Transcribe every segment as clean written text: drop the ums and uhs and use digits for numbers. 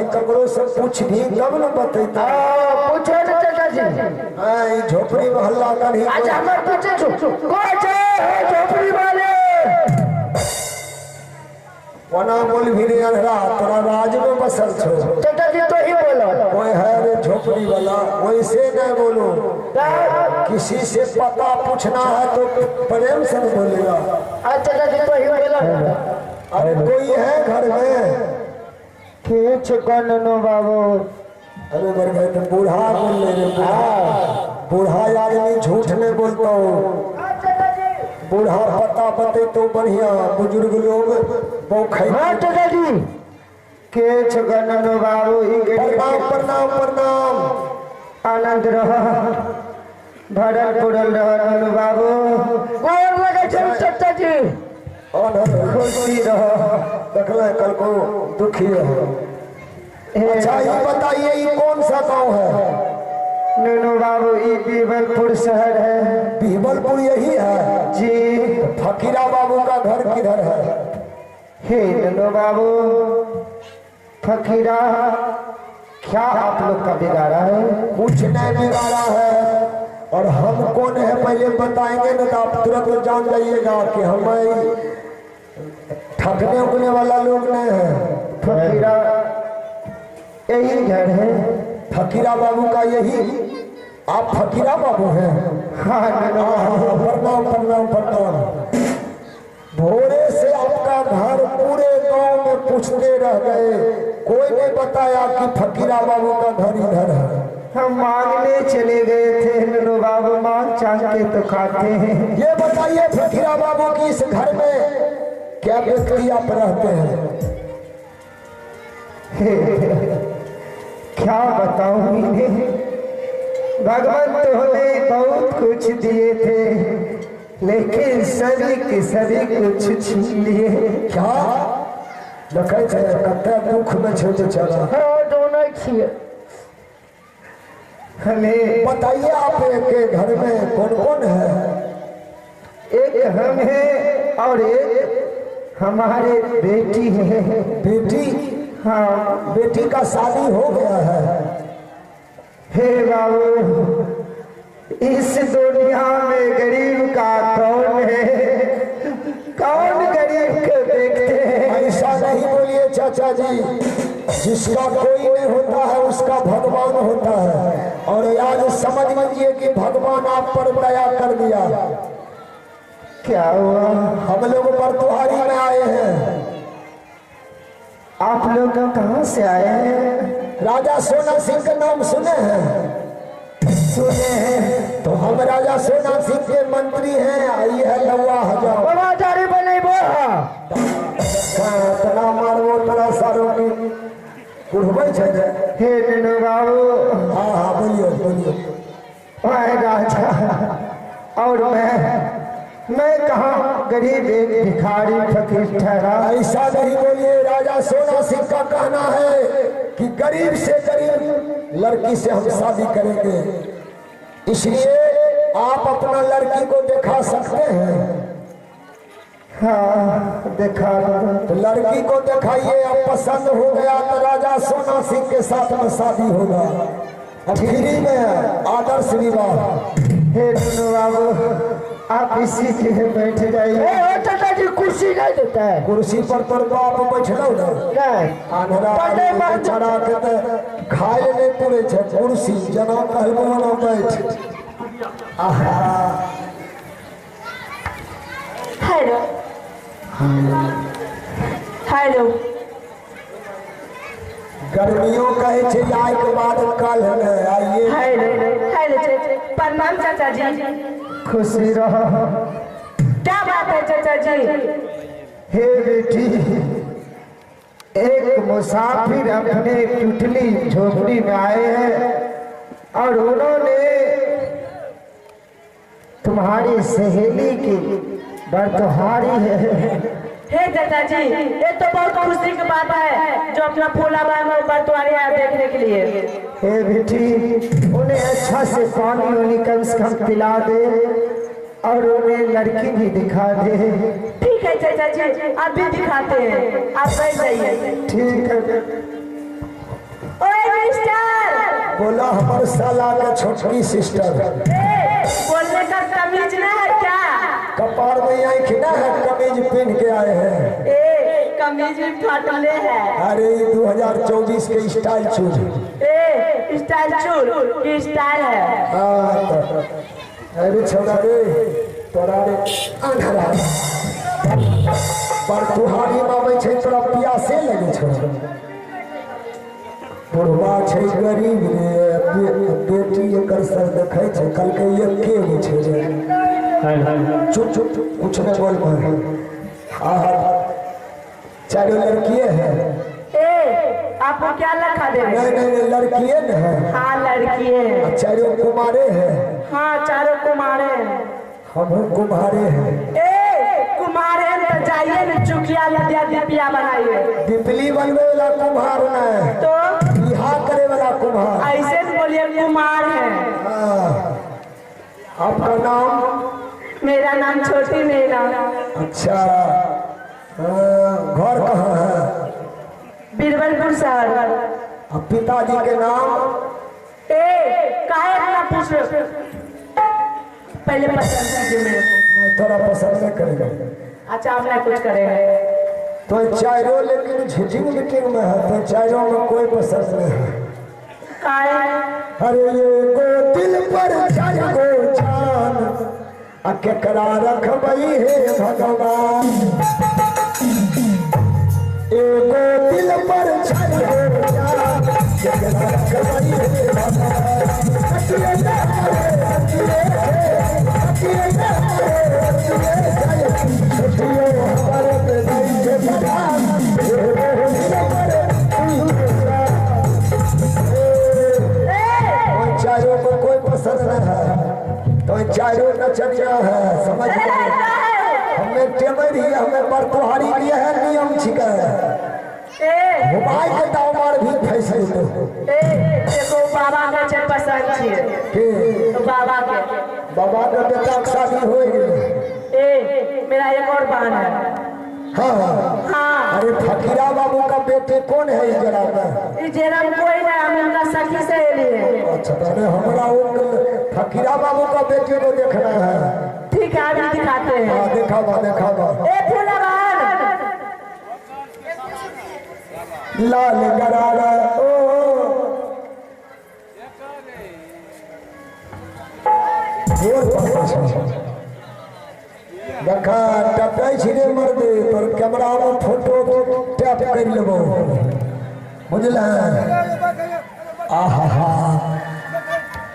जी ककरो से पूछ भी तब न बतेता। पूछो न चाचा जी। आई झोपड़ी में हल्ला कर ही अच्छा हमर पूछे कोई है झोपड़ी वाले वना बोल भी रे अनहरा तोरा राज में बसल छो। चाचा जी तो ही बोलो कोई है रे झोपड़ी वाला वैसे न बोलो। किसी से पता पूछना है तो प्रेम से बोलेगा। चाचा जी तो ही बोलो। अरे कोई है घर में कुछ कनो बाबू। अरे घर में तो बूढ़ा बोल ले रे बूढ़ा आदमी झूठ नहीं बोलता हो। बूढ़ा पता बते तो बढ़िया बुजुर्ग लोग चाचा जी के छगनो बाबू प्रणाम प्रणाम प्रणाम आनंद रह भरल पुरल रह बाबू गोर लगे चाचा जी खुशी रह देखल कल को दुखी रहो। अच्छा ये बताइए ये कौन सा गांव है? नूनू बाबू ये बीबलपुर शहर है। बीबलपुर यही है जी। फकीरा बाबू का घर किधर है? हे नूनू बाबू फकीरा क्या आप लोग का बिगाड़ा है? कुछ नहीं बिगाड़ा है। और हम कौन है पहले बताएंगे ना तो आप तुरंत जान जाइएगा कि हम ठगने उगने वाला लोग नहीं है। फकीरा यही घर है। फकीरा बाबू का यही आप फकीरा बाबू हैं? हाँ प्रणाम प्रणाम प्रणाम। भोरे से आपका घर पूरे गांव में पूछते रह गए कोई नहीं बताया कि फकीरा बाबू का घर इधर है। हम मांगने चले गए थे नूनू बाबू मांग चाह के तो खाते हैं। ये बताइए फकीरा बाबू की इस घर में क्या व्यक्ति आप रहते हैं? क्या बताऊं इन्हें भगवान तो हमें बहुत कुछ दिए थे लेकिन सभी के सभी कुछ छीन लिए। क्या देखे कते दुख में छोटे चला दोनों छिए। हमें बताइए आप के घर में कौन कौन है? एक हम हैं और एक हमारे बेटी है। बेटी? हाँ बेटी का शादी हो गया है। हे बाबू इस दुनिया में गरीब का कौन है? कौन गरीब को देखते हैं? ऐसा नहीं बोलिए चाचा जी। जिसका कोई नहीं होता है उसका भगवान होता है। और याद समझ लीजिए कि भगवान आप पर दया कर दिया। क्या हुआ? हम लोग बरतुहारी में आए हैं। आप लोग कहाँ से आए हैं? राजा सोना सिंह का नाम सुने हैं? सुने हैं। तो हम राजा सोना सिंह के मंत्री हैं। आई है लवा हजार बने तना मारवो तना सारो की कुड़बै छै। हे नूनू बाबू। हाँ हाँ बोलिए बोलिए। राजा और मैं कहाँ गरीब एक भिखारी फकीर ठहरा। ऐसा नहीं बोलिए। राजा सोना सिंह का कहना है कि गरीब से गरीब लड़की से हम शादी करेंगे। इसलिए आप अपना लड़की को दिखा सकते हैं। हाँ दिखा तो लड़की को दिखाइए। अब पसंद हो गया तो राजा सोना सिंह के साथ में शादी होगा। फ्री में आदर्श विवाह। हे नूनू बाबू आप इसी के बैठ जाइए। चाचा जी कुर्सी नहीं देता है। कुर्सी पर तोर बाप बैठलो ना चढ़ा के तो खाए नहीं पड़े छे। कुर्सी जना कहबो ना बैठ। हेलो हेलो गर्मियों कहे छे आए के बाद कल है आइए। हेलो हेलो प्रणाम चाचा जी। खुशी रहो। क्या बात है चाचा जी? हे बेटी एक मुसाफिर अपने टुटली झोपड़ी में आए हैं और उन्होंने तुम्हारी सहेली की बरतुहारी है। हे चाचा जी ये तो बहुत खुशी की बात है जो अपना फूला में बरतुहारी आया देखने के लिए। हे बेटी उन्हें अच्छा से पानी वानी कम से कम पिला दे और उन्हें लड़की भी दिखा दे। ठीक है चाचा जी आप भी दिखाते हैं। आप बैठ जाइए। ठीक है। ओए मिस्टर, बोला हमारे साला का छोटकी सिस्टर। बोलने का तमीज ना है क्या? कपार में आँख ना है, कमीज पहन के आए हैं। ए कमीज भी फाटले है। अरे 2024 के स्टाइल चूज। ए स्टाइल चूल की स्टाइल है। हाँ तो अरे छोड़ा रे तोरा रे अंधरा पर तुहारी मामे छे तोरा प्यासे लगे छो। बुढ़वा छे गरीब रे, बेटी एकर सर देखै छे, कल के एके गो छे रे। चुप चुप कुछ न बोल पर। हाँ चारों लड़किए हैं। ए आपको क्या लखा दे? नहीं नहीं नहीं लड़किए न है। हाँ लड़की है। चारों कुमारे हैं। हाँ चारों कुमारे हैं। हम कुमारे हैं। ए कुमारे तो जाइए न चुकिया लदिया दिपिया बनाइए। दिपली बनवे वाला कुम्हार न है, तो बिहार करे वाला कुम्हार। ऐसे बोलिए कुमार है। हाँ। आपका नाम? मेरा नाम छोटी मीना। अच्छा घर कहाँ है? बीरबलपुर शहर। अब पिताजी के नाम? ए काहे इतना पूछ रहे हो? पहले पसंद कीजिए मेरे को। थोड़ा पसंद नहीं करेगा। अच्छा आप नहीं कुछ करेंगे तो चारों लेकिन झिझिंग मीटिंग में है, तो चारों में कोई पसंद नहीं है। काहे? अरे ये गो दिल पर चार गो जान आ केकरा रखबई हे भगवान। एगो दिल पर चार गो जान केकरा रखबई हे भगवान। अकिए ना अकिए अकिए ना छोटियो हमारे पे नहीं के भगवान। एगो दिल पर चारों को कोई पसंद नहीं है, तो चारों नचनिया है, समझ गए? हमें टेमरी हमें बरतुहारी लिए है, नियम छिका है। मोबाइल के दामार भी फैसले तो देखो बाबा के जे पसंद छिए के तो बाबा के बेटा के शादी हो गई। मेरा एक और बहन है। हाँ हाँ अरे फकीरा बाबू का बेटे कौन है ये जरा में? जेरा में कोई ना, हम उनका सखी सहेली है। अच्छा तो हमारा वो फकीरा बाबू का बेटे को देखना है। ठीक है अभी दिखाते हैं। हाँ दिखावा दिखावा। ए फूला बहन लाल गरारा ओ देखा टपै छिरे मर दे तोर कैमरा में फोटो टैप कर लेबो बुझला। आहा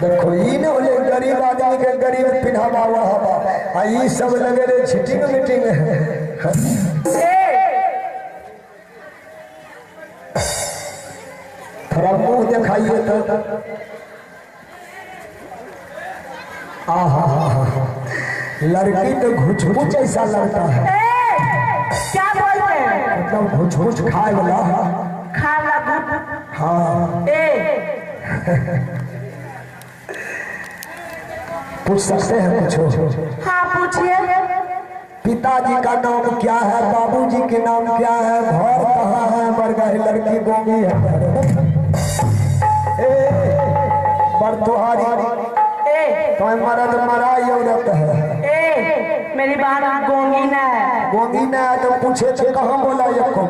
देखो ई न होले गरीब आदमी के गरीब पिन्हावा हवा आ ई सब लगे रे छिटिंग मीटिंग थोड़ा मुंह दिखाइए तो। आहा लड़की तो घुच ऐसा लगता है। क्या बोलते हैं? मतलब घुच खाए वाला। खा ला। हाँ पूछ सकते हैं कुछ? हाँ पूछिए। पिताजी का नाम क्या है? बाबूजी के नाम क्या है? घर कहाँ है? बरगाही लड़की गोंगी है। बरतुहारी तो मरद मराई औरत है। मेरी बात गोंगीना है। गोंगीना है तो पूछे तो कहाँ बोला ये को?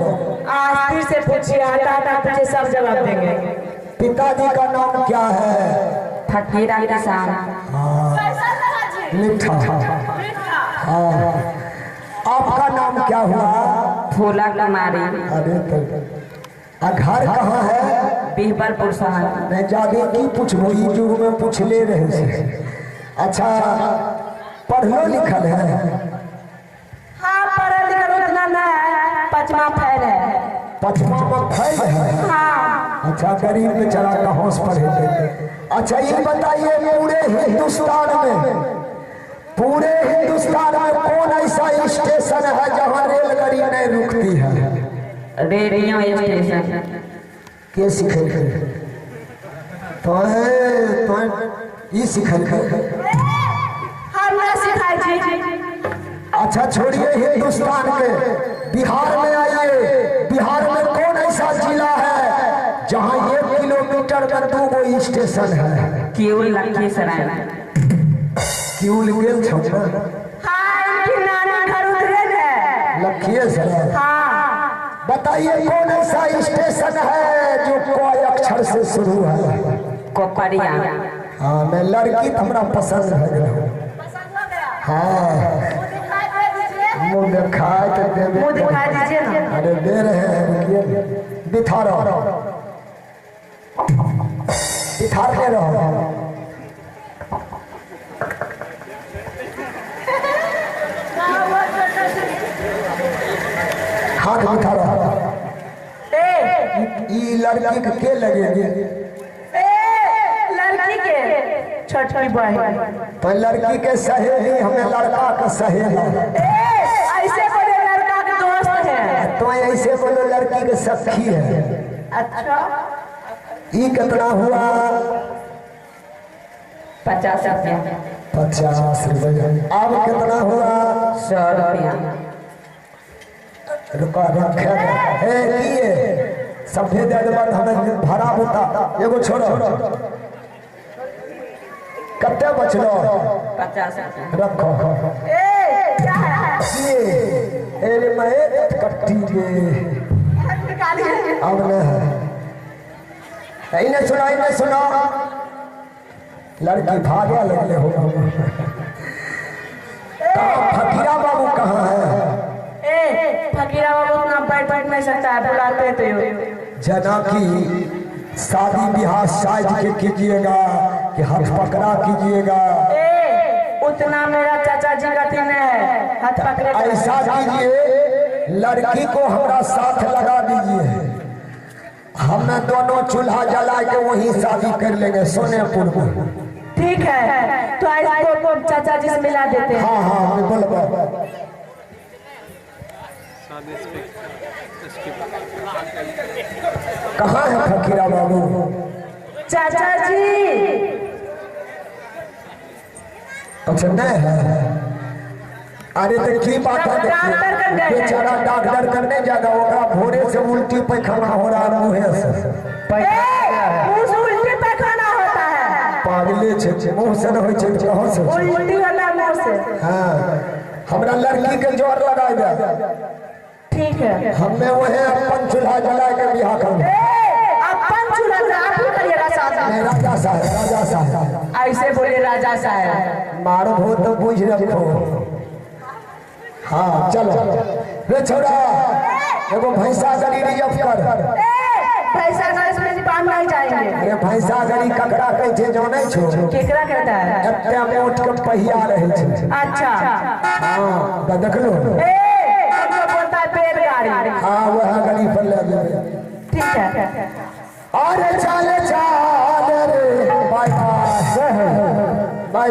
आज फिर से पूछिए, आता पूछे सब जवाब देंगे। पिताजी का नाम क्या है? फकीरा किसान। मिठा। हाँ आपका नाम क्या हुआ? फूला कुमारी। अरे तो घर कहाँ है? बीरबलपुर शहर। मैं जागे की पूछबो, ई युग में पूछ ले रहे से। अच्छा पढ़लो लिखल है? हाँ पढ़ल लिखल उतना ना है, 5वां फैल है। 5वां फैल है? हाँ। अच्छा गरीब बेचारा कहाँ से पढ़े थे? अच्छा ये बताइए पूरे हिंदुस्तान में कौन ऐसा स्टेशन है जहाँ रेलगाड़ी नहीं रुकती है? Radio station. के सिखल तो ये सिखल हम ना सिखाई थी। अच्छा छोड़िए हिंदुस्तान के, बिहार में आइए। बिहार में कौन ऐसा जिला है जहाँ 1 किलो स्टेशन है केवल लखीसराय। क्यों गेल छौ ना हाँ, इनकी नानी घर उधर है। लखीसराय। हाँ, बताइए कौन ऐसा स्टेशन है जो कोई अक्षर से शुरू है? कोपरिया। हाँ, मैं लड़की तो हमरा पसंद है। हाँ, मुँह दिखाए तो दे मुँह दिखा दीजिए ना। अरे दे रहे हैं, दिखा रहा दिखाते रहो। हाथ दिखा रहा। ई लड़की के लगेगी? लड़की के छोटी बहन। तो लड़की के सहेली हमें लड़का के सहेली। ऐसे बोले लड़का के दोस्त है। तो ऐसे बोलो लड़की के सखी है। अच्छा, ई कितना हुआ? 50 रुपया। 50 रुपया। अब कितना हुआ? 100 रुपया। रुका रखे हे किए सफेद बाद हमें भरा होता एगो छोड़ो। कत्ते बचलो? 50 रुपया। रखो क्या है? ये अरे मैं कट्टी के निकालिए। अब इन्हें सुना लड़की भागे लगले हो। फकीरा बाबू कहाँ है? फकीरा बाबू उतना बैठ नहीं सकता है, बुलाते तो जना की शादी ब्याह साज के कीजिएगा कि हाथ पकड़ा कीजिएगा? उतना मेरा चाचा जी का दिन है, हाथ पकड़े। ऐसा कीजिए, लड़की को हमारा साथ लगा दीजिए, हमें दोनों चूल्हा जला के वहीं शादी कर लेंगे सोनेपुर में। ठीक है, तो आज को चाचा जी से मिला देते हैं। हाँ बोलो। कहाँ है फकीरा बाबू? चाचा जी। अच्छा नहीं है। अरे तो की बात है, बेचारा डॉक्टर करने जाएगा, ओकरा भोरे से उल्टी पैखाना हो रहा मुँह से। मुँह से उल्टी पैखाना होता है? पागले छे, मुँह से न होई छे, कहाँ से? उल्टी वाला मुँह से। हाँ, हमरा लड़की के जोर लगा दे। ठीक है, हमें वही अपन चूल्हा जला के बिहार करेंगे। अपन चूल्हा आप ही करिएगा साहब? राजा साहब। ऐसे बोले राजा साहब। मारो हो तो बुझ रखो। हाँ चलो रे छोड़ा, एगो भैंसा गरी रिजर्व कर। पैसा में बांध नहीं जाएंगे। अरे भैंसा गरी ककरा कहै छै जानै छो? केकरा कहता है? एते मोट के पहिया रहै छै। अच्छा, हाँ तो देख लो। बोलता है बैलगाड़ी। हाँ वह गली पर ले जाए। ठीक है। अरे चल रे, बाय बाय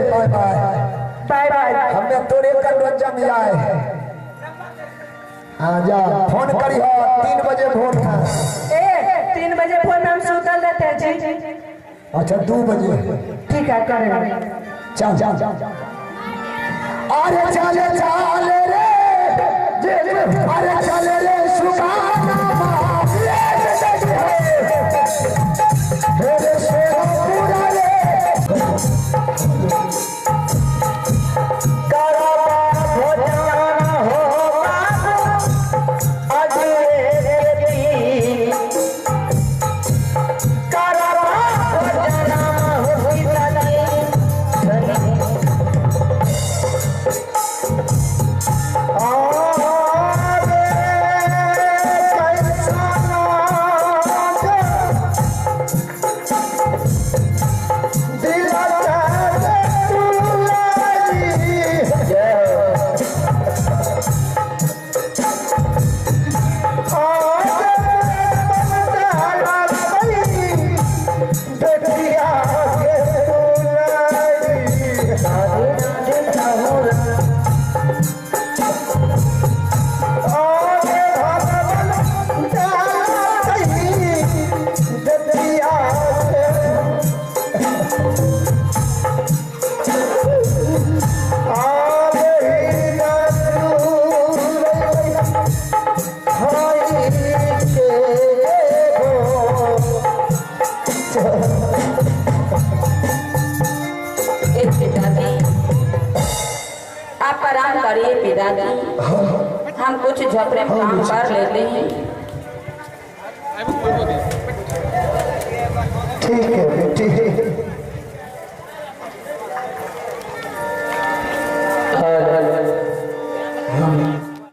बाय बाय। हमें तोरे कर जम जाए। हाँ जा फोन करी हो, 3 बजे फोन था। 3 बजे फोन में हम सुतल रहते हैं जी। अच्छा 2 बजे ठीक है, करेंगे। चल। अरे चल रे, अरे चल रे सुगाना मेरे सोना रे करिए पिताजी, हम कुछ झपड़े काम कर लेते हैं। ठीक है बेटी।